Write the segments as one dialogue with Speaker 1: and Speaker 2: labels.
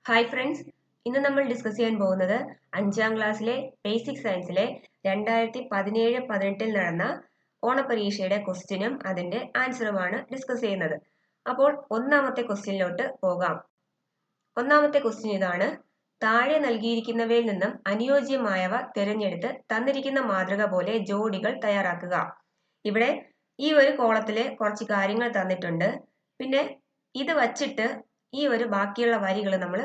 Speaker 1: Hi friends, ഇന്ന് നമ്മൾ discuss ചെയ്യാൻ പോകുന്നത് 5ാം ക്ലാസ്സിലെ ബേസിക് സയൻസിലെ 2017-18 നടന്ന ഓണപരീക്ഷയുടെ ക്വസ്റ്റ്യനും അതിന്റെ ആൻസറുമാണ് ഡിസ്കസ് ചെയ്യുന്നത്. അപ്പോൾ ഒന്നാമത്തെ ക്വസ്റ്റ്യനിലോട്ട് പോകാം. ഒന്നാമത്തെ ക്വസ്റ്റ്യൻ ഇതാണ്: താഴെ നൽകിയിരിക്കുന്നവയിൽ നിന്നും അനുയോജ്യമായവ തിരഞ്ഞെടുത്ത് തന്നിരിക്കുന്ന മാതൃക പോലെ ജോഡികൾ തയ്യാറാക്കുക. ഇവിടെ ഈ ഒരു കോളത്തില് കുറച്ച് കാര്യങ്ങൾ തന്നിട്ടുണ്ട്. പിന്നെ ഇത് വച്ചിട്ട് ഈ ഒരു ബാക്കിയുള്ള വരികൾ നമ്മൾ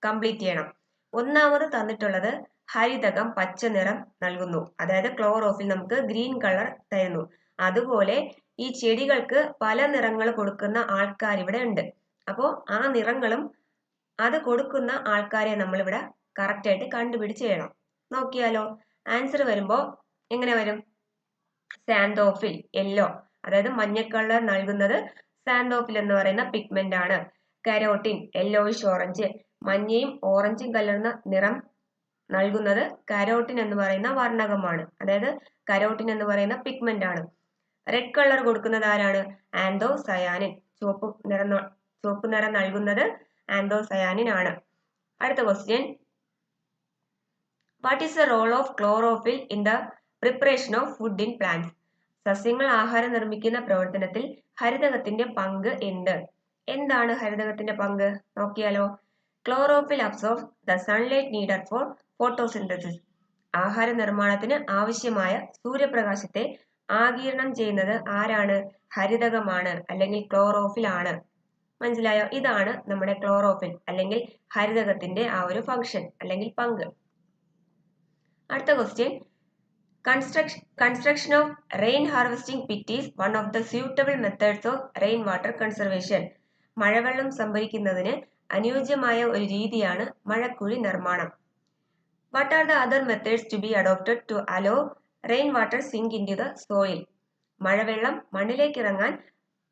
Speaker 1: കംപ്ലീറ്റ് ചെയ്യണം. ഒന്നാമത് തന്നിട്ടുള്ളത് ഹരിതകം പച്ച നിറം നൽകുന്നു, അതായത് ക്ലോറോഫിൽ നമുക്ക് ഗ്രീൻ കളർ തരുന്നു. അതുപോലെ ഈ ചെടികൾക്ക് പല നിറങ്ങൾ കൊടുക്കുന്ന ആൾക്കാർ ഇവിടെ ഉണ്ട്. അപ്പോൾ ആ നിറങ്ങളും അത് കൊടുക്കുന്ന ആൾക്കാരെ നമ്മളിവിടെ കറക്റ്റ് ആയിട്ട് കണ്ടുപിടിച്ച് ചെയ്യണം. നോക്കിയാലോ, ആൻസർ വരുമ്പോ എങ്ങനെ വരും? സാന്തോഫിൽ യെല്ലോ, അതായത് മഞ്ഞ കളർ നൽകുന്നത് സാന്തോഫിൽ എന്ന് പറയുന്ന പിഗ്മെന്റ് ആണ്. കരോട്ടിൻ യെല്ലോയിഷ് ഓറഞ്ച്, മഞ്ഞയും ഓറഞ്ചും കലർന്ന നിറം നൽകുന്നത് കരോട്ടിൻ എന്ന് പറയുന്ന വർണ്ണകമാണ്, അതായത് കരോട്ടിൻ എന്ന് പറയുന്ന പിഗ്മെന്റ് ആണ്. റെഡ് കളർ കൊടുക്കുന്നത് ആരാണ്? ആന്തോസയാനിൻ. ചുവപ്പ് നിറം നൽകുന്നത് ആന്തോസയാനിൻ ആണ്. അടുത്ത question: what is the role of chlorophyll in the preparation of food in plants? സസ്യങ്ങൾ ആഹാരം നിർമ്മിക്കുന്ന പ്രവർത്തനത്തിൽ ഹരിതകത്തിന്റെ പങ്ക് എന്ത്? എന്താണ് ഹരിതകത്തിന്റെ പങ്ക്? നോക്കിയാലോ, chlorophyll absorbs the sunlight needed for photosynthesis. ആഹാര നിർമ്മാണത്തിന് ആവശ്യമായ സൂര്യപ്രകാശത്തെ ആഗിരണം ചെയ്യുന്നത് ആരാണ്? ഹരിതകമാണ്, അല്ലെങ്കിൽ ക്ലോറോഫിൽ ആണ്. മനസ്സിലായോ? ഇതാണ് നമ്മുടെ ക്ലോറോഫിൽ അല്ലെങ്കിൽ ഹരിതകത്തിന്റെ ആ ഒരു ഫംഗ്ഷൻ അല്ലെങ്കിൽ പങ്ക്. അടുത്ത question: construction of rain harvesting pit is one of the suitable methods of rainwater conservation. മഴവെള്ളം സംഭരിക്കുന്നതിന് അനുയോജ്യമായ ഒരു രീതിയാണ് മഴക്കുഴി നിർമ്മാണം. What are the other methods to be adopted to allow rainwater sink into the soil? മഴവെള്ളം മണ്ണിലേക്ക് ഇറങ്ങാൻ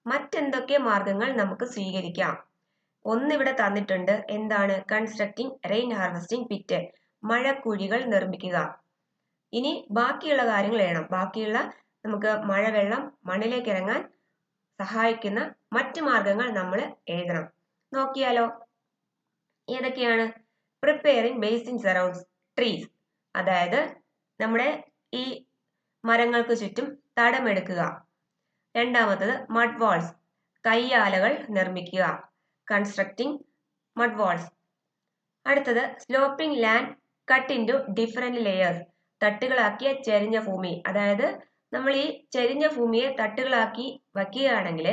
Speaker 1: മറ്റെന്തൊക്കെ മാർഗങ്ങൾ നമുക്ക് സ്വീകരിക്കാം? ഒന്നിവിടെ തന്നിട്ടുണ്ട്. എന്താണ്? കൺസ്ട്രക്ടിങ് റെയിൻ ഹാർവെസ്റ്റിംഗ് പിറ്റ്, മഴക്കുഴികൾ നിർമ്മിക്കുക. ഇനി ബാക്കിയുള്ള കാര്യങ്ങൾ എഴുതണം. ബാക്കിയുള്ള നമുക്ക് മഴവെള്ളം മണ്ണിലേക്ക് ഇറങ്ങാൻ സഹായിക്കുന്ന മറ്റു മാർഗങ്ങൾ നമ്മൾ എഴുതണം. നോക്കിയാലോ, ഏതൊക്കെയാണ്? പ്രിപ്പയറിംഗ് ബേസിൻസ് അറൗണ്ട് ട്രീസ്, അതായത് നമ്മുടെ ഈ മരങ്ങൾക്ക് ചുറ്റും തടമെടുക്കുക. രണ്ടാമത്തത് മഡ് വാൾസ്, കയ്യാലകൾ നിർമ്മിക്കുക. Constructing mud walls. അടുത്തത് sloping land cut into different layers, തട്ടുകളാക്കിയ ചെരിഞ്ഞ ഭൂമി. അതായത് നമ്മൾ ഈ ചെരിഞ്ഞ ഭൂമിയെ തട്ടുകളാക്കി വയ്ക്കുകയാണെങ്കിൽ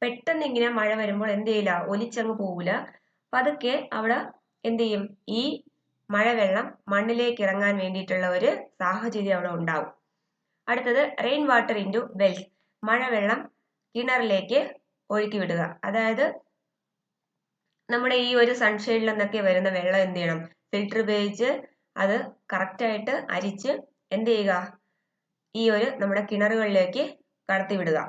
Speaker 1: പെട്ടെന്ന് ഇങ്ങനെ മഴ വരുമ്പോൾ എന്ത് ചെയ്യില്ല, ഒലിച്ചങ്ങ് പോവില്ല. പതുക്കെ അവിടെ എന്ത് ചെയ്യും, ഈ മഴവെള്ളം മണ്ണിലേക്ക് ഇറങ്ങാൻ വേണ്ടിയിട്ടുള്ള ഒരു സാഹചര്യം അവിടെ ഉണ്ടാവും. അടുത്തത് റെയിൻ വാട്ടർ ഇൻടു വെൽസ്, മഴവെള്ളം കിണറിലേക്ക് ഒഴുക്കി വിടുക. അതായത് നമ്മുടെ ഈ ഒരു സൺഷെയ്ഡിൽ നിന്നൊക്കെ വരുന്ന വെള്ളം എന്ത് ചെയ്യണം, ഫിൽട്ടർ ഉപയോഗിച്ച് അത് കറക്റ്റായിട്ട് അരിച്ച് എന്ത് ചെയ്യുക, ഈ ഒരു നമ്മുടെ കിണറുകളിലേക്ക് കടത്തിവിടുക.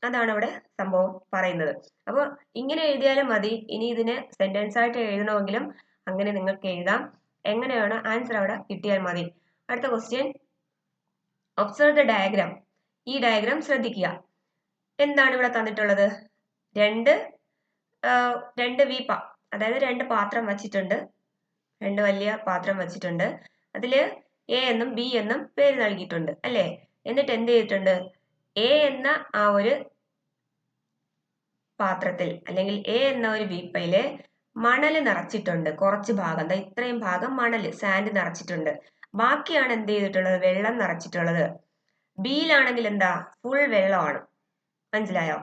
Speaker 1: അതാണ് അവിടെ സംഭവം പറയുന്നത്. അപ്പോൾ ഇങ്ങനെ എഴുതിയാലും മതി. ഇനി ഇതിന് സെന്റൻസ് ആയിട്ട് എഴുതണമെങ്കിലും അങ്ങനെ നിങ്ങൾക്ക് എഴുതാം. എങ്ങനെയാണ് ആൻസർ അവിടെ കിട്ടിയാൽ മതി. അടുത്ത ക്വസ്റ്റ്യൻ: ഒബ്സർവ് ദ ഡയഗ്രാം. ഈ ഡയഗ്രാം ശ്രദ്ധിക്കുക. എന്താണ് ഇവിടെ തന്നിട്ടുള്ളത്? രണ്ട് വീപ്പ, അതായത് രണ്ട് പാത്രം വച്ചിട്ടുണ്ട്. രണ്ട് വലിയ പാത്രം വച്ചിട്ടുണ്ട്. അതില് എ എന്നും ബി എന്നും പേര് നൽകിയിട്ടുണ്ട് അല്ലേ? എന്നിട്ട് എന്ത് ചെയ്തിട്ടുണ്ട്? എ എന്ന ആ ഒരു പാത്രത്തിൽ അല്ലെങ്കിൽ എ എന്ന ഒരു വീപ്പയില് മണല് നിറച്ചിട്ടുണ്ട്. കുറച്ച് ഭാഗം, ഇത്രയും ഭാഗം മണല് സാൻഡ് നിറച്ചിട്ടുണ്ട്. ബാക്കിയാണ് എന്ത് ചെയ്തിട്ടുള്ളത്? വെള്ളം നിറച്ചിട്ടുള്ളത്. ബിയിലാണെങ്കിൽ എന്താ, ഫുൾ വെള്ളമാണ്. മനസ്സിലായോ?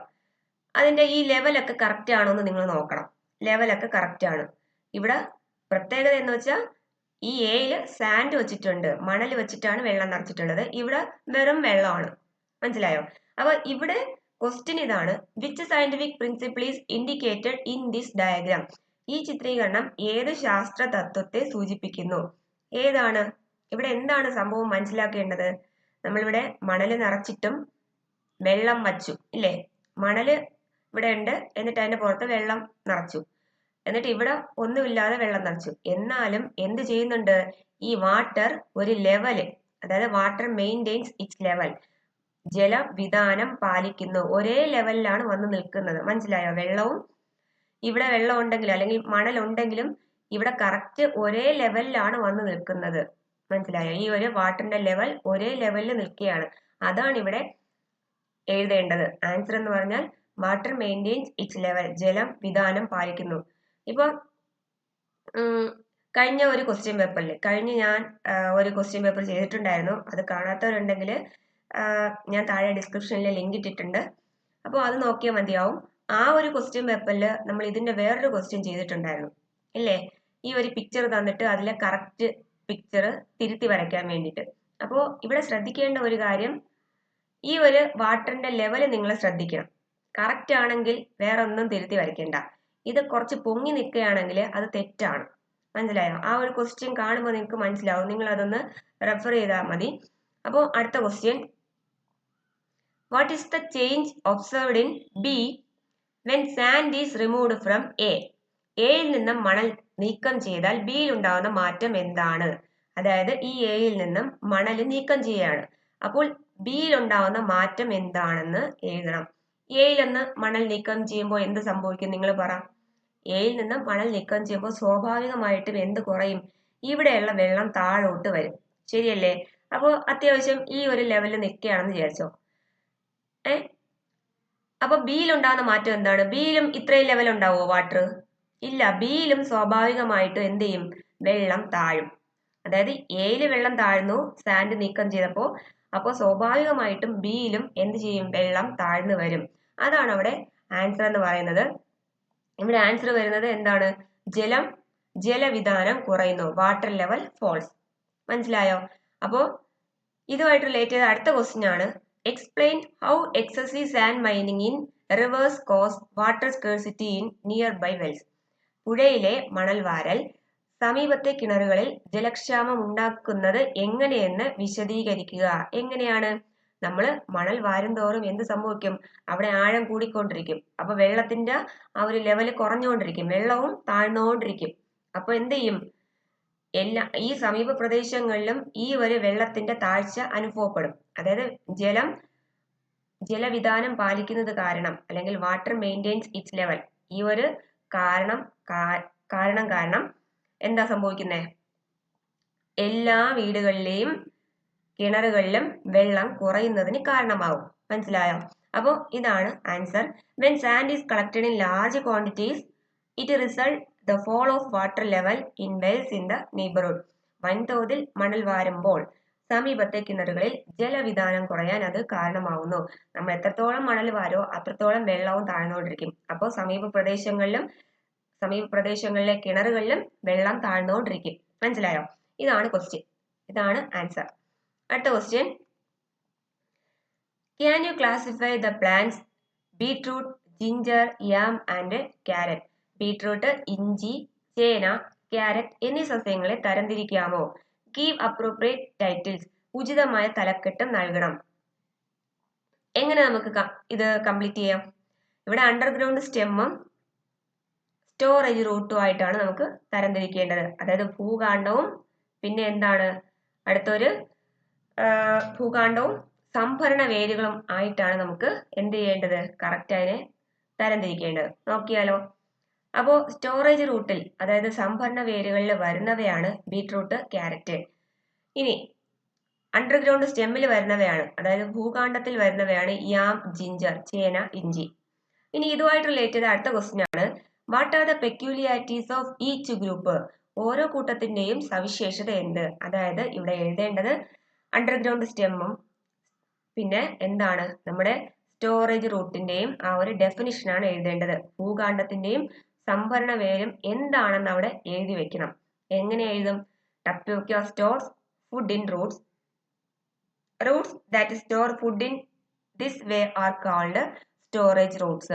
Speaker 1: അതിന്റെ ഈ ലെവലൊക്കെ കറക്റ്റ് ആണോ എന്ന് നിങ്ങൾ നോക്കണം. ലെവലൊക്കെ കറക്റ്റ് ആണ്. ഇവിടെ പ്രത്യേകത എന്ന് വെച്ചാൽ ഈ എയില് സാൻഡ് വെച്ചിട്ടുണ്ട്, മണൽ വെച്ചിട്ടാണ് വെള്ളം നിറച്ചിട്ടുള്ളത്. ഇവിടെ വെറും വെള്ളമാണ്. മനസ്സിലായോ? അപ്പൊ ഇവിടെ ക്വസ്റ്റ്യൻ ഇതാണ്: which scientific principle is indicated in this diagram? ഈ ചിത്രീകരണം ഏത് ശാസ്ത്ര തത്വത്തെ സൂചിപ്പിക്കുന്നു? ഏതാണ്? ഇവിടെ എന്താണ് സംഭവം മനസ്സിലാക്കേണ്ടത്? നമ്മളിവിടെ മണല് നിറച്ചിട്ടും വെള്ളം വച്ചു ഇല്ലേ? മണല് ഇവിടെ ഉണ്ട്, എന്നിട്ട് അതിന്റെ പുറത്ത് വെള്ളം നിറച്ചു. എന്നിട്ട് ഇവിടെ ഒന്നുമില്ലാതെ വെള്ളം നിറച്ചു. എന്നാലും എന്ത് ചെയ്യുന്നുണ്ട്? ഈ വാട്ടർ ഒരു ലെവല്, അതായത് വാട്ടർ മെയിൻറ്റെയിൻസ് ഇറ്റ്സ് ലെവൽ, ജലവിധാനം പാലിക്കുന്നു. ഒരേ ലെവലിലാണ് വന്ന് നിൽക്കുന്നത്. മനസ്സിലായോ? വെള്ളവും ഇവിടെ വെള്ളം ഉണ്ടെങ്കിലും അല്ലെങ്കിൽ മണൽ ഉണ്ടെങ്കിലും ഇവിടെ കറക്റ്റ് ഒരേ ലെവലിലാണ് വന്ന് നിൽക്കുന്നത്. മനസ്സിലായോ? ഈ ഒരു വാട്ടറിന്റെ ലെവൽ ഒരേ ലെവലിൽ നിൽക്കുകയാണ്. അതാണ് ഇവിടെ എഴുതേണ്ടത്. ആൻസർ എന്ന് പറഞ്ഞാൽ വാട്ടർ മെയിൻറ്റെയിൻസ് ഇറ്റ്സ് ലെവൽ. ജലം വിധാനം പാലിക്കുന്നു. ഇപ്പൊ കഴിഞ്ഞ ഒരു ക്വസ്റ്റ്യൻ പേപ്പറിൽ ഞാൻ ഒരു ക്വസ്റ്റ്യൻ പേപ്പർ ചെയ്തിട്ടുണ്ടായിരുന്നു. അത് കാണാത്തവരുണ്ടെങ്കിൽ ഞാൻ താഴെ ഡിസ്ക്രിപ്ഷനിൽ ലിങ്ക് ഇട്ടിട്ടുണ്ട്. അപ്പോൾ അത് നോക്കിയാൽ മതിയാവും. ആ ഒരു ക്വസ്റ്റ്യൻ പേപ്പറിൽ നമ്മൾ ഇതിന്റെ വേറൊരു ക്വസ്റ്റ്യൻ ചെയ്തിട്ടുണ്ടായിരുന്നു ഇല്ലേ? ഈ ഒരു പിക്ചർ തന്നിട്ട് അതിലെ കറക്റ്റ് പിക്ചർ തിരുത്തി വരയ്ക്കാൻ വേണ്ടിയിട്ട്. അപ്പോൾ ഇവിടെ ശ്രദ്ധിക്കേണ്ട ഒരു കാര്യം, ഈ ഒരു വാട്ടറിന്റെ ലെവൽ നിങ്ങൾ ശ്രദ്ധിക്കണം. കറക്റ്റ് ആണെങ്കിൽ വേറെ ഒന്നും തിരുത്തി വരയ്ക്കേണ്ട. ഇത് കുറച്ച് പൊങ്ങി നിൽക്കുകയാണെങ്കിൽ അത് തെറ്റാണ്. മനസ്സിലായോ? ആ ഒരു ക്വസ്റ്റ്യൻ കാണുമ്പോൾ നിങ്ങൾക്ക് മനസ്സിലാവും. നിങ്ങൾ അതൊന്ന് റെഫർ ചെയ്താൽ മതി. അപ്പോൾ അടുത്ത question, what is the change observed in B when sand is removed from A? എയിൽ നിന്നും മണൽ നീക്കം ചെയ്താൽ ബിയിൽ ഉണ്ടാകുന്ന മാറ്റം എന്താണ്? അതായത് ഈ എയിൽ നിന്നും മണൽ നീക്കം ചെയ്യാണ്. അപ്പോൾ ബിയിൽ ഉണ്ടാകുന്ന മാറ്റം എന്താണെന്ന് എഴുതണം. എയിൽ നിന്ന് മണൽ നീക്കം ചെയ്യുമ്പോൾ എന്ത് സംഭവിക്കും? നിങ്ങൾ പറ. എയിൽ നിന്നും മണൽ നീക്കം ചെയ്യുമ്പോൾ സ്വാഭാവികമായിട്ടും എന്ത് കുറയും? ഇവിടെയുള്ള വെള്ളം താഴോട്ട് വരും. ശരിയല്ലേ? അപ്പോൾ അത്യാവശ്യം ഈ ഒരു ലെവലിൽ നിൽക്കുകയാണെന്ന് വിചാരിച്ചോ. അപ്പൊ ബിയിൽ ഉണ്ടാകുന്ന മാറ്റം എന്താണ്? ബിയിലും ഇത്രയും ലെവൽ ഉണ്ടാവുമോ വാട്ടർ? ഇല്ല. ബിയിലും സ്വാഭാവികമായിട്ടും എന്ത് ചെയ്യും? വെള്ളം താഴും. അതായത് എയില് വെള്ളം താഴ്ന്നു സാൻഡ് നീക്കം ചെയ്തപ്പോൾ. അപ്പോൾ സ്വാഭാവികമായിട്ടും ബിയിലും എന്ത് ചെയ്യും? വെള്ളം താഴ്ന്നു വരും. അതാണ് അവിടെ ആൻസർ എന്ന് പറയുന്നത്. ഇവിടെ ആൻസർ വരുന്നത് എന്താണ്? ജലവിധാനം കുറയുന്നു. Water level falls. മനസ്സിലായോ? അപ്പോ ഇതുമായിട്ട് റിലേറ്റ് ചെയ്ത അടുത്ത ക്വസ്റ്റ്യൻ ആണ്, explain how excessive sand mining in rivers cause water scarcity in nearby wells. പുഴയിലെ മണൽ വാരൽ സമീപത്തെ കിണറുകളിൽ ജലക്ഷാമം ഉണ്ടാക്കുന്നത് എങ്ങനെയെന്ന് വിശദീകരിക്കുക. എങ്ങനെയാണ്? നമ്മൾ മണൽ വാരും തോറും എന്ത് സംഭവിക്കും? അവിടെ ആഴം കൂടിക്കൊണ്ടിരിക്കും. അപ്പൊ വെള്ളത്തിന്റെ ആ ഒരു ലെവല് കുറഞ്ഞുകൊണ്ടിരിക്കും, വെള്ളവും താഴ്ന്നുകൊണ്ടിരിക്കും. അപ്പൊ എന്ത് ചെയ്യും? ഈ സമീപ പ്രദേശങ്ങളിലും ഈ ഒരു വെള്ളത്തിന്റെ താഴ്ച അനുഭവപ്പെടും. അതായത് ജലവിധാനം പാലിക്കുന്നത് കാരണം, അല്ലെങ്കിൽ വാട്ടർ മെയിൻറ്റെയിൻസ് ഇറ്റ്സ് ലെവൽ, ഈ ഒരു കാരണം എന്താ സംഭവിക്കുന്നത്? എല്ലാ വീടുകളിലെയും കിണറുകളിലും വെള്ളം കുറയുന്നതിന് കാരണമാവും. മനസ്സിലായോ? അപ്പോൾ ഇതാണ് answer. When sand is collected in large quantities it result the fall of water level in wells in the neighbourhood. വൻതോതിൽ മണൽ വാരുമ്പോൾ സമീപത്തെ കിണറുകളിൽ ജലവിധാനം കുറയാൻ അത് കാരണമാവുന്നു. നമ്മൾ എത്രത്തോളം മണൽ വാരോ അത്രത്തോളം വെള്ളവും താഴ്ന്നുകൊണ്ടിരിക്കും. അപ്പോൾ സമീപ പ്രദേശങ്ങളിലെ കിണറുകളിലും വെള്ളം താഴ്ന്നുകൊണ്ടിരിക്കും. മനസ്സിലായോ? ഇതാണ് ക്വസ്റ്റ്യൻ. ഇതാണ് ആൻസർ. അടുത്ത question, can you classify the plants beetroot, ginger, yam and carrot? Beetroot, ഇഞ്ചി, ചേന, ക്യാരറ്റ് എന്നീ സസ്യങ്ങളെ തരംതിരിക്കാമോ? Give appropriate titles. ഉചിതമായ തലക്കെട്ട് നൽകണം. എങ്ങനെ നമുക്ക് ഇത് കംപ്ലീറ്റ് ചെയ്യാം? ഇവിടെ അണ്ടർഗ്രൗണ്ട് സ്റ്റെമ്മും സ്റ്റോറേജ് റൂട്ടും ആയിട്ടാണ് നമുക്ക് തരംതിരിക്കേണ്ടത്. അതായത് ഭൂകാണ്ഡവും പിന്നെ എന്താണ് അടുത്തൊരു ഭൂകാണ്ഡവും സംഭരണ വേരുകളും ആയിട്ടാണ് നമുക്ക് എന്ത് ചെയ്യേണ്ടത്? കറക്റ്റ് അതിനെ തരംതിരിക്കേണ്ടത്. നോക്കിയാലോ? അപ്പോൾ സ്റ്റോറേജ് റൂട്ടിൽ, അതായത് സംഭരണ വേരുകളിൽ വരുന്നവയാണ് ബീട്രൂട്ട്, ക്യാരറ്റ്. ഇനി അണ്ടർഗ്രൗണ്ട് സ്റ്റെമ്മിൽ വരുന്നവയാണ്, അതായത് ഭൂകാണ്ഡത്തിൽ വരുന്നവയാണ് യാം, ജിഞ്ചർ, ചേന, ഇഞ്ചി. ഇനി ഇതുമായിട്ട് റിലേറ്റ് ചെയ്ത അടുത്ത ക്വസ്റ്റ്യൻ ആണ്, what are the peculiarities of each group? ഓരോ കൂട്ടത്തിന്റെയും സവിശേഷത എന്ത്? അതായത് ഇവിടെ എഴുതേണ്ടത് അണ്ടർഗ്രൗണ്ട് സ്റ്റെമ്മും പിന്നെ എന്താണ് നമ്മുടെ സ്റ്റോറേജ് റൂട്ടിന്റെയും ആ ഒരു ഡെഫിനിഷനാണ് എഴുതേണ്ടത്. ഭൂകാണ്ഡത്തിന്റെയും സംഭരണ വേരും എന്താണെന്ന് അവിടെ എഴുതി വെക്കണം. എങ്ങനെ എഴുതും? Tapioca stores food in roots. Roots that store food in this way are called storage roots.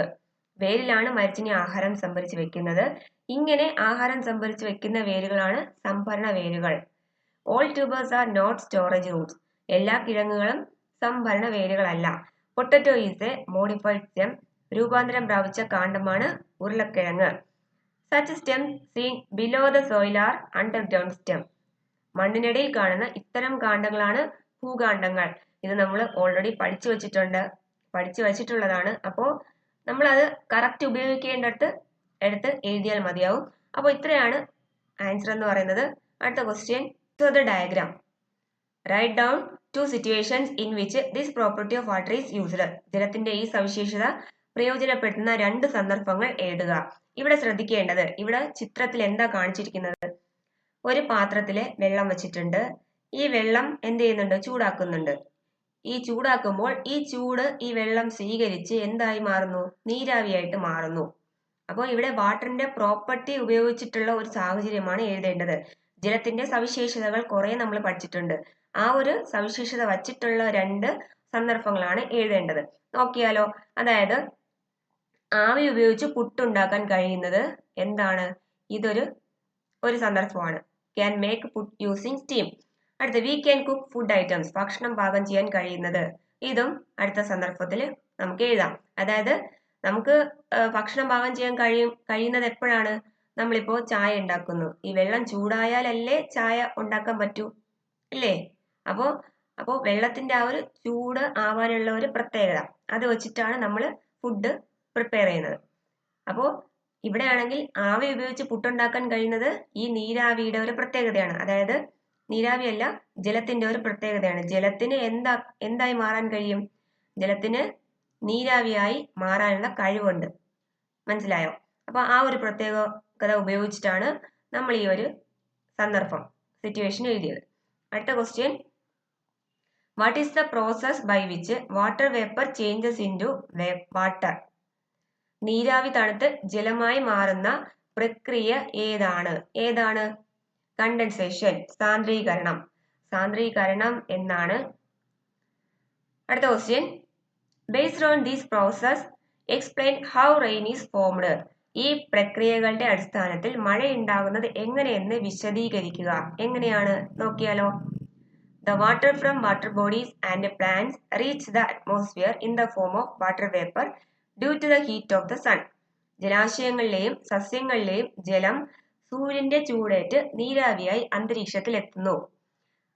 Speaker 1: വേരിലാണ് മരച്ചിനി ആഹാരം സംഭരിച്ചു വെക്കുന്നത്. ഇങ്ങനെ ആഹാരം സംഭരിച്ചു വെക്കുന്ന വേരുകളാണ് സംഭരണ വേരുകൾ. All tubers are not storage roots. എല്ലാ കിഴങ്ങുകളും സംഭരണ വേരുകളല്ല. Potato is a modified stem. രൂപാന്തരം പ്രാപിച്ച കാണ്ഡമാണ് ഉരുളക്കിഴങ്ങ്. Such stems seen below the soil are underground stem. മണ്ണിനടിയിൽ കാണുന്ന ഇത്തരം കാണ്ഡങ്ങളാണ് ഭൂകാണ്ഡങ്ങൾ. ഇത് നമ്മൾ ഓൾറെഡി പഠിച്ചു വച്ചിട്ടുള്ളതാണ്. അപ്പോൾ നമ്മൾ അത് കറക്റ്റ് ഉപയോഗിക്കേണ്ടടുത്ത് എടുത്ത് എഴുതിയാൽ മതിയാവും. അപ്പോൾ ഇത്രയാണ് ആൻസർ എന്ന് പറയുന്നത്. അടുത്ത question, the diagram. Write down 2 situations in which this property of water is used. ജലത്തിന്റെ ഈ സവിശേഷത പ്രയോജനപ്പെടുത്തുന്ന 2 സന്ദർഭങ്ങൾ എഴുതുക. ഇവിടെ ശ്രദ്ധിക്കേണ്ടത്, ഇവിടെ ചിത്രത്തിൽ എന്താ കാണിച്ചിരിക്കുന്നത്? ഒരു പാത്രത്തില് വെള്ളം വെച്ചിട്ടുണ്ട്. ഈ വെള്ളം എന്ത് ചെയ്യുന്നുണ്ട്? ചൂടാക്കുന്നുണ്ട്. ഈ ചൂടാക്കുമ്പോൾ ഈ ചൂട് ഈ വെള്ളം സ്വീകരിച്ച് എന്തായി മാറുന്നു? നീരാവിയായിട്ട് മാറുന്നു. അപ്പോൾ ഇവിടെ വാട്ടറിന്റെ പ്രോപ്പർട്ടി ഉപയോഗിച്ചിട്ടുള്ള ഒരു സാഹചര്യമാണ് എഴുതേണ്ടത്. ജലത്തിന്റെ സവിശേഷതകൾ കുറെ നമ്മൾ പഠിച്ചിട്ടുണ്ട്. ആ ഒരു സവിശേഷത വച്ചിട്ടുള്ള 2 സന്ദർഭങ്ങളാണ് എഴുതേണ്ടത്. നോക്കിയാലോ, അതായത് ആവി ഉപയോഗിച്ച് പുട്ടുണ്ടാക്കാൻ കഴിയുന്നത് എന്താണ്? ഒരു സന്ദർഭമാണ്. Can make puttu using steam. അടുത്ത, we can cook food items. ഭക്ഷണം പാകം ചെയ്യാൻ കഴിയുന്നത്. ഇതും അടുത്ത സന്ദർഭത്തിൽ നമുക്ക് എഴുതാം. അതായത് നമുക്ക് ഭക്ഷണം പാകം ചെയ്യാൻ കഴിയുന്നത് എപ്പോഴാണ്? നമ്മളിപ്പോ ചായ ഉണ്ടാക്കുന്നു. ഈ വെള്ളം ചൂടായാലല്ലേ ചായ ഉണ്ടാക്കാൻ പറ്റൂ, ഇല്ലേ? അപ്പോ വെള്ളത്തിന്റെ ആ ഒരു ചൂട് ആവാനുള്ള ഒരു പ്രത്യേകത, അത് വെച്ചിട്ടാണ് നമ്മൾ ഫുഡ് പ്രിപ്പയർ ചെയ്യുന്നത്. അപ്പോ ഇവിടെ ആണെങ്കിൽ ആവി ഉപയോഗിച്ച് പുട്ടുണ്ടാക്കാൻ കഴിയുന്നത് ഈ നീരാവിയുടെ ഒരു പ്രത്യേകതയാണ്. അതായത് നീരാവിയല്ല, ജലത്തിന്റെ ഒരു പ്രത്യേകതയാണ്. ജലത്തിന് എന്തായി മാറാൻ കഴിയും? ജലത്തിന് നീരാവിയായി മാറാനുള്ള കഴിവുണ്ട്. മനസ്സിലായോ? അപ്പൊ ആ ഒരു പ്രത്യേകത ഉപയോഗിച്ചിട്ടാണ് നമ്മൾ ഈ ഒരു സന്ദർഭം, സിറ്റുവേഷൻ എഴുതിയത്. അടുത്ത question, what is the process by which water vapour changes into water? നീരാവി തണുത്ത് ജലമായി മാറുന്ന പ്രക്രിയ ഏതാണ്? കണ്ടൻസേഷൻ, സാന്ദ്രീകരണം. സാന്ദ്രീകരണം എന്നാണ്. അടുത്ത question, based on this process explain how rain is formed. ഈ പ്രക്രിയകളുടെ അടിസ്ഥാനത്തിൽ മഴയുണ്ടാകുന്നത് എങ്ങനെയെന്ന് വിശദീകരിക്കുക. എങ്ങനെയാണ്? നോക്കിയാലോ. The water from water bodies and plants reach the atmosphere in the form of water vapor due to the heat of the sun. ജലാശയങ്ങളിലെയും സസ്യങ്ങളിലെയും ജലം സൂര്യന്റെ ചൂടേറ്റ് നീരാവിയായി അന്തരീക്ഷത്തിൽ എത്തുന്നു.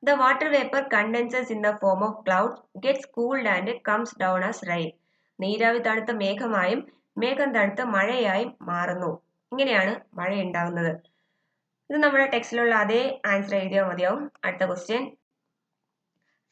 Speaker 1: The water vapor condenses in the form of clouds, gets cooled and comes down as rain. നീരാവി തണുത്ത മേഘമായും മേഘം തണുത്ത മഴയായും മാറുന്നു. ഇങ്ങനെയാണ് മഴ ഉണ്ടാകുന്നത്. ഇത് നമ്മുടെ ടെക്സ്റ്റിലുള്ള അതേ ആൻസർ എഴുതിയാൽ മതിയാവും. അടുത്ത question,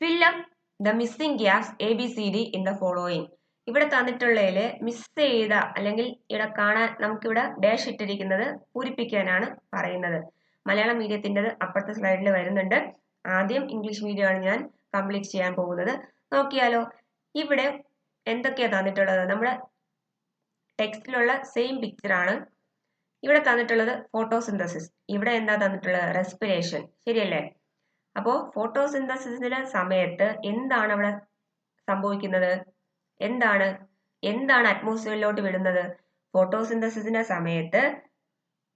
Speaker 1: fill up the missing gaps ABCD in the following. ഇവിടെ തന്നിട്ടുള്ളതില് മിസ് ചെയ്ത അല്ലെങ്കിൽ ഇവിടെ കാണാൻ നമുക്കിവിടെ ഡാഷ് ഇട്ടിരിക്കുന്നത് പൂരിപ്പിക്കാനാണ് പറയുന്നത്. മലയാളം മീഡിയത്തിൻ്റെത് അപ്പുറത്തെ സ്ലൈഡിൽ വരുന്നുണ്ട്. ആദ്യം ഇംഗ്ലീഷ് മീഡിയം ആണ് ഞാൻ കംപ്ലീറ്റ് ചെയ്യാൻ പോകുന്നത്. നോക്കിയാലോ, ഇവിടെ എന്തൊക്കെയാ തന്നിട്ടുള്ളത്? നമ്മുടെ ടെക്സ്റ്റിലുള്ള സെയിം പിക്ചർ ആണ്. ഇവിടെ തന്നിട്ടുള്ളത് ഫോട്ടോസിന്തസിസ്, ഇവിടെ എന്താ തന്നിട്ടുള്ളത്? റെസ്പിറേഷൻ. ശരിയല്ലേ? അപ്പോ ഫോട്ടോസിന്തസിസിന്റെ സമയത്ത് എന്താണ് അവിടെ സംഭവിക്കുന്നത്? എന്താണ് അറ്റ്മോസ്ഫിയറിലോട്ട് വിടുന്നത്? ഫോട്ടോസിന്തസിസിന്റെ സമയത്ത്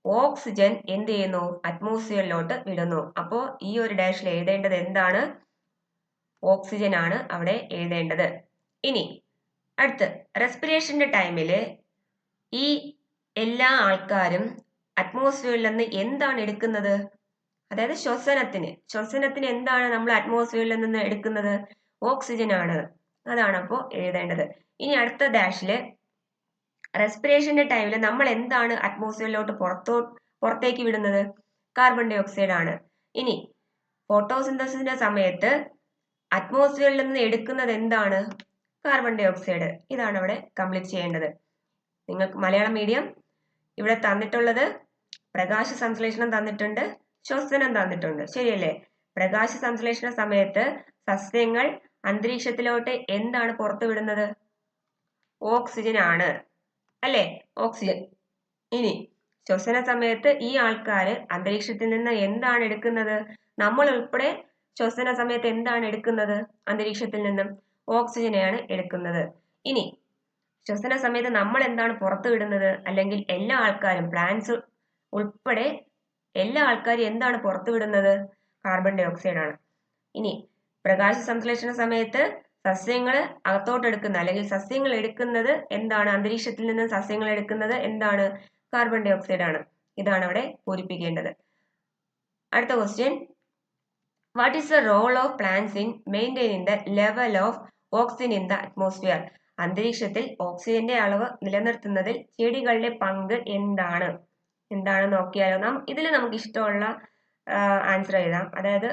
Speaker 1: ഓക്സിജൻ എന്ത് ചെയ്യുന്നു? അറ്റ്മോസ്ഫിയറിലോട്ട് വിടുന്നു. അപ്പോ ഈ ഒരു ഡാഷിൽ എഴുതേണ്ടത് എന്താണ്? ഓക്സിജൻ ആണ് അവിടെ എഴുതേണ്ടത്. ഇനി അടുത്ത്, റെസ്പിറേഷന്റെ ടൈമില് ഈ എല്ലാ ആൾക്കാരും അറ്റ്മോസ്ഫിയറിൽ നിന്ന് എന്താണ് എടുക്കുന്നത്? അതായത് ശ്വസനത്തിന് എന്താണ് നമ്മൾ അറ്റ്മോസ്ഫിയറിൽ നിന്ന് എടുക്കുന്നത്? ഓക്സിജൻ ആണ്. അതാണ് അപ്പോൾ എഴുതേണ്ടത്. ഇനി അടുത്ത ഡാഷില് റെസ്പിറേഷന്റെ ടൈമിൽ നമ്മൾ എന്താണ് അറ്റ്മോസ്ഫിയറിലോട്ട് പുറത്തേക്ക് വിടുന്നത്? കാർബൺ ഡൈ ഓക്സൈഡ് ആണ്. ഇനി ഫോട്ടോസിന്തസിന്റെ സമയത്ത് അറ്റ്മോസ്ഫിയറിൽ നിന്ന് എടുക്കുന്നത് എന്താണ്? Carbon dioxide. ഇതാണ് അവിടെ കംപ്ലീറ്റ് ചെയ്യേണ്ടത്. നിങ്ങൾക്ക് മലയാളം മീഡിയം ഇവിടെ തന്നിട്ടുള്ളത് പ്രകാശ സംശ്ലേഷണം തന്നിട്ടുണ്ട്, ശ്വസനം തന്നിട്ടുണ്ട്. ശരിയല്ലേ? പ്രകാശ സംശ്ലേഷണ സമയത്ത് സസ്യങ്ങൾ അന്തരീക്ഷത്തിലോട്ട് എന്താണ് പുറത്തുവിടുന്നത്? ഓക്സിജൻ ആണ്, അല്ലേ? ഓക്സിജൻ. ഇനി ശ്വസന സമയത്ത് ഈ ആൾക്കാര് അന്തരീക്ഷത്തിൽ നിന്ന് എന്താണ് എടുക്കുന്നത്? നമ്മൾ ഉൾപ്പെടെ ശ്വസന സമയത്ത് എന്താണ് എടുക്കുന്നത്? അന്തരീക്ഷത്തിൽ നിന്നും ഓക്സിജനെയാണ് എടുക്കുന്നത്. ഇനി ശ്വസന സമയത്ത് നമ്മൾ എന്താണ് പുറത്തു വിടുന്നത്? അല്ലെങ്കിൽ എല്ലാ ആൾക്കാരും, പ്ലാന്റ്സ് ഉൾപ്പെടെ എല്ലാ ആൾക്കാരും എന്താണ് പുറത്തു വിടുന്നത്? കാർബൺ ഡൈ ഓക്സൈഡ് ആണ്. ഇനി പ്രകാശ സംശ്ലേഷണ സമയത്ത് സസ്യങ്ങൾ അകത്തോട്ടെടുക്കുന്ന അല്ലെങ്കിൽ സസ്യങ്ങൾ എടുക്കുന്നത് എന്താണ്? അന്തരീക്ഷത്തിൽ നിന്ന് സസ്യങ്ങൾ എടുക്കുന്നത് എന്താണ്? കാർബൺ ഡൈ ഓക്സൈഡ് ആണ്. ഇതാണ് അവിടെ പൂരിപ്പിക്കേണ്ടത്. അടുത്ത question, what is the role of plants in maintaining the level of oxygen in the atmosphere? അന്തരീക്ഷത്തിൽ ഓക്സിജന്റെ അളവ് നിലനിർത്തുന്നതിൽ ചെടികളുടെ പങ്ക് എന്താണ്? എന്താണെന്ന് നോക്കിയാലോ. ഇതിൽ നമുക്ക് ഇഷ്ടമുള്ള ആൻസർ എഴുതാം. അതായത്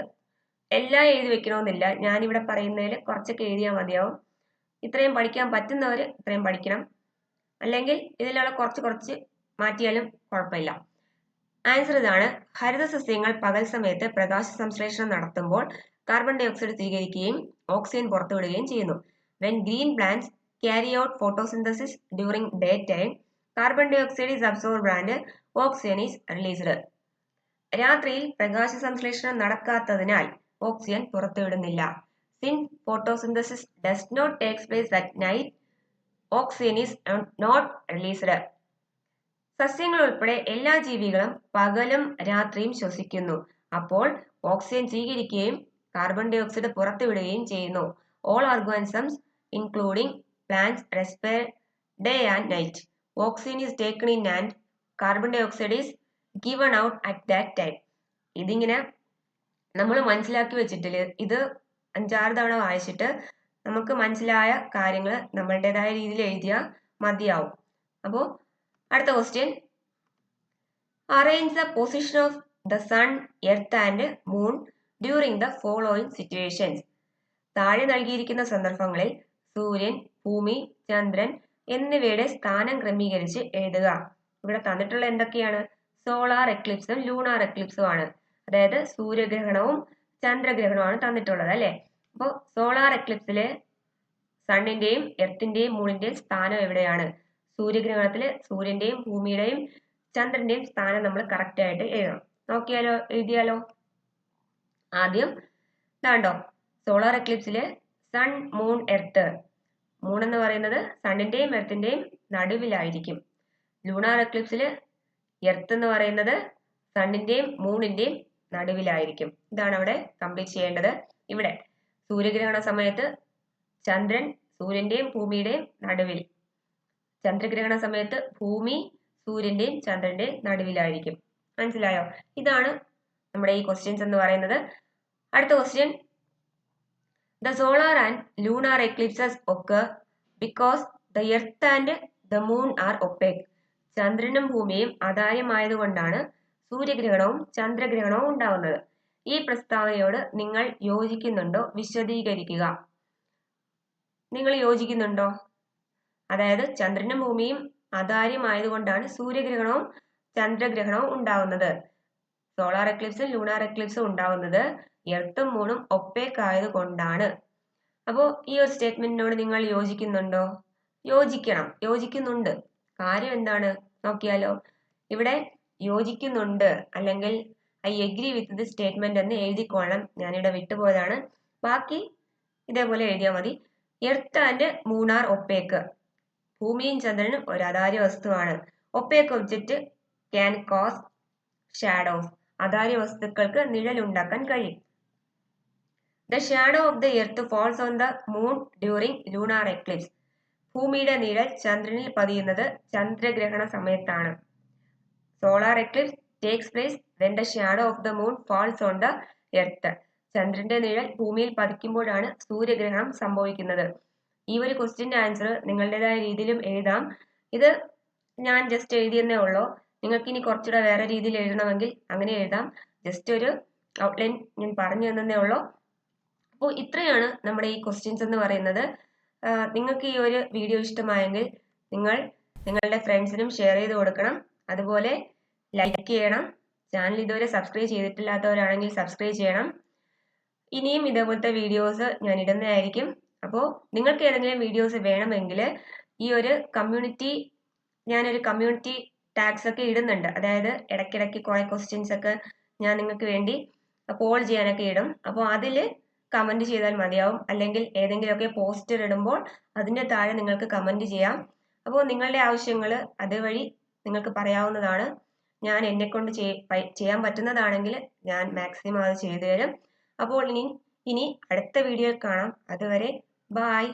Speaker 1: എല്ലാം എഴുതി വെക്കണമെന്നില്ല. ഞാനിവിടെ പറയുന്നതിൽ കുറച്ചൊക്കെ എഴുതിയാൽ മതിയാവും. ഇത്രയും പഠിക്കാൻ പറ്റുന്നവർ ഇത്രയും പഠിക്കണം. അല്ലെങ്കിൽ ഇതിലുള്ള കുറച്ച് മാറ്റിയാലും കുഴപ്പമില്ല. ആൻസർ ഇതാണ്. ഹരിതസസ്യങ്ങൾ പകൽ സമയത്ത് പ്രകാശ സംശ്ലേഷണം നടത്തുമ്പോൾ കാർബൺ ഡൈ ഓക്സൈഡ് സ്വീകരിക്കുകയും ഓക്സിജൻ പുറത്തുവിടുകയും ചെയ്യുന്നു. When green plants carry out photosynthesis during daytime, carbon dioxide is absorbed and oxygen is released. രാത്രിയിൽ പ്രകാശ സംശ്ലേഷണം നടക്കാത്തതിനാൽ oxygen പുറത്തുവിടുന്നില്ല. Since photosynthesis does not take place at night, oxygen is not released. സസ്യങ്ങൾ ഉൾപ്പെടെ എല്ലാ ജീവികളും പകലും രാത്രിയും ശ്വസിക്കുന്നു. അപ്പോൾ ഓക്സിജൻ സ്വീകരിക്കുകയും കാർബൺ ഡൈ ഓക്സൈഡ് പുറത്തുവിടുകയും ചെയ്യുന്നു. All organisms including plants respire day and night. Oxygen is taken in and carbon dioxide is given out at that time. ഇതിങ്ങനെ നമ്മൾ മനസ്സിലാക്കി വെച്ചിട്ടില്ല. ഇത് 5-6 തവണ വായിച്ചിട്ട് നമുക്ക് മനസ്സിലായ കാര്യങ്ങൾ നമ്മളുടേതായ രീതിയിൽ എഴുതിയാൽ മതിയാവും. അപ്പോൾ അടുത്ത question. Arrange the position of the sun, earth and moon during the following situations. താഴെ നൽകിയിരിക്കുന്ന സന്ദർഭങ്ങളിൽ സൂര്യൻ, ഭൂമി, ചന്ദ്രൻ എന്നിവയുടെ സ്ഥാനം ക്രമീകരിച്ച് എഴുതുക. ഇവിടെ തന്നിട്ടുള്ള എന്തൊക്കെയാണ്? സോളാർ എക്ലിപ്സും ലൂണാർ എക്ലിപ്സും ആണ്. അതായത് സൂര്യഗ്രഹണവും ചന്ദ്രഗ്രഹണവുമാണ് തന്നിട്ടുള്ളത് അല്ലെ. അപ്പോൾ സോളാർ എക്ലിപ്സില് സണ്ണിന്റെയും എർത്തിന്റെയും മൂണിന്റെയും സ്ഥാനം എവിടെയാണ്? സൂര്യഗ്രഹണത്തില് സൂര്യന്റെയും ഭൂമിയുടെയും ചന്ദ്രന്റെയും സ്ഥാനം നമ്മൾ കറക്റ്റ് ആയിട്ട് എഴുതണം. നോക്കിയാലോ, എഴുതിയാലോ. ആദ്യം ഇതാണ്ടോ, സോളാർ എക്ലിപ്സില് സൺ, മൂൺ, എർത്ത്. മൂൺ എന്ന് പറയുന്നത് സണ്ണിന്റെയും എർത്തിന്റെയും നടുവിലായിരിക്കും. ലൂണാർ എക്ലിപ്സില് എർത്ത് എന്ന് പറയുന്നത് സണ്ണിന്റെയും മൂണിന്റെയും നടുവിലായിരിക്കും. ഇതാണ് അവിടെ കംപ്ലീറ്റ് ചെയ്യേണ്ടത്. ഇവിടെ സൂര്യഗ്രഹണ സമയത്ത് ചന്ദ്രൻ സൂര്യന്റെയും ഭൂമിയുടെയും നടുവിൽ, ചന്ദ്രഗ്രഹണ സമയത്ത് ഭൂമി സൂര്യന്റെയും ചന്ദ്രന്റെയും നടുവിലായിരിക്കും. മനസ്സിലായോ? ഇതാണ് നമ്മുടെ ഈ ക്വസ്റ്റ്യൻസ് എന്ന് പറയുന്നത്. അടുത്ത question. The solar and lunar eclipses occur because the earth and the moon are opaque. ചന്ദ്രനും ഭൂമിയും അതാര്യമായതുകൊണ്ടാണ് സൂര്യഗ്രഹണവും ചന്ദ്രഗ്രഹണവും ഉണ്ടാവുന്നത്. ഈ പ്രസ്താവനയോട് നിങ്ങൾ യോജിക്കുന്നുണ്ടോ? വിശദീകരിക്കുക. നിങ്ങൾ യോജിക്കുന്നുണ്ടോ? അതായത് ചന്ദ്രനും ഭൂമിയും അതാര്യമായതുകൊണ്ടാണ് സൂര്യഗ്രഹണവും ചന്ദ്രഗ്രഹണവും ഉണ്ടാവുന്നത്. സോളാർ എക്ലിപ്സും ലൂണാർ എക്ലിപ്സും ഉണ്ടാവുന്നത് എർത്തും മൂണും ഒപ്പേക്ക് ആയതുകൊണ്ടാണ്. അപ്പോൾ ഈ ഒരു സ്റ്റേറ്റ്മെന്റിനോട് നിങ്ങൾ യോജിക്കുന്നുണ്ടോ? യോജിക്കണം. യോജിക്കുന്നുണ്ട്. കാര്യം എന്താണ് നോക്കിയാലോ. ഇവിടെ യോജിക്കുന്നുണ്ട് അല്ലെങ്കിൽ I agree with the statement എന്ന് എഴുതിക്കൊള്ളണം. ഞാനിവിടെ വിട്ടുപോയതാണ്. ബാക്കി ഇതേപോലെ എഴുതിയാൽ മതി. Earth and moon are opaque. ഭൂമിയും ചന്ദ്രനും ഒരു അതാര്യ വസ്തുവാണ്. Opaque object can cause shadows. അതാര്യ വസ്തുക്കൾക്ക് നിഴലുണ്ടാക്കാൻ കഴിയും. The shadow of the earth falls on the moon during lunar eclipse. ഭൂമിയുടെ നിഴൽ ചന്ദ്രനിൽ പതിയുന്നത് ചന്ദ്രഗ്രഹണ സമയത്താണ്. Solar eclipse takes place when the shadow of the moon falls on the earth. ചന്ദ്രന്റെ നിഴൽ ഭൂമിയിൽ പതിക്കുമ്പോഴാണ് സൂര്യഗ്രഹണം സംഭവിക്കുന്നത്. ഈ ഒരു ക്വസ്റ്റ്യന്റെ ആൻസർ നിങ്ങളുടേതായ രീതിയിലും എഴുതാം. ഇത് ഞാൻ ജസ്റ്റ് എഴുതിയെന്നേ ഉള്ളൂ. നിങ്ങൾക്ക് ഇനി കുറച്ചുകൂടെ വേറെ രീതിയിൽ എഴുതണമെങ്കിൽ അങ്ങനെ എഴുതാം. ജസ്റ്റ് ഒരു ഔട്ട്ലൈൻ ഞാൻ പറഞ്ഞു തന്നേ ഉള്ളൂ. അപ്പോൾ ഇത്രയാണ് നമ്മുടെ ഈ ക്വസ്റ്റ്യൻസ് എന്ന് പറയുന്നത്. നിങ്ങൾക്ക് ഈ ഒരു വീഡിയോ ഇഷ്ടമായെങ്കിൽ നിങ്ങൾ നിങ്ങളുടെ ഫ്രണ്ട്സിനും ഷെയർ ചെയ്ത് കൊടുക്കണം. അതുപോലെ ലൈക്ക് ചെയ്യണം. ചാനൽ ഇതുവരെ സബ്സ്ക്രൈബ് ചെയ്തിട്ടില്ലാത്തവരാണെങ്കിൽ സബ്സ്ക്രൈബ് ചെയ്യണം. ഇനിയും ഇതേപോലത്തെ വീഡിയോസ് ഞാൻ ഇടുന്നതായിരിക്കും. അപ്പോൾ നിങ്ങൾക്ക് ഏതെങ്കിലും വീഡിയോസ് വേണമെങ്കിൽ ഈ ഒരു ഞാനൊരു കമ്മ്യൂണിറ്റി ടാഗ്സ് ഒക്കെ ഇടുന്നുണ്ട്. അതായത് ഇടയ്ക്കിടയ്ക്ക് കുറെ ക്വസ്റ്റ്യൻസ് ഒക്കെ ഞാൻ നിങ്ങൾക്ക് വേണ്ടി പോൾ ചെയ്യാനൊക്കെ ഇടും. അപ്പോൾ അതിൽ കമന്റ് ചെയ്താൽ മതിയാവും. അല്ലെങ്കിൽ ഏതെങ്കിലുമൊക്കെ പോസ്റ്റർ ഇടുമ്പോൾ അതിന്റെ താഴെ നിങ്ങൾക്ക് കമന്റ് ചെയ്യാം. അപ്പോൾ നിങ്ങളുടെ ആവശ്യങ്ങൾ അതുവഴി നിങ്ങൾക്ക് പറയാവുന്നതാണ്. ഞാൻ എന്നെക്കൊണ്ട് ചെയ്യാൻ പറ്റുന്നതാണെങ്കിൽ ഞാൻ മാക്സിമം അത് ചെയ്തു തരും. അപ്പോൾ ഇനി അടുത്ത വീഡിയോയിൽ കാണാം. അതുവരെ ബൈ.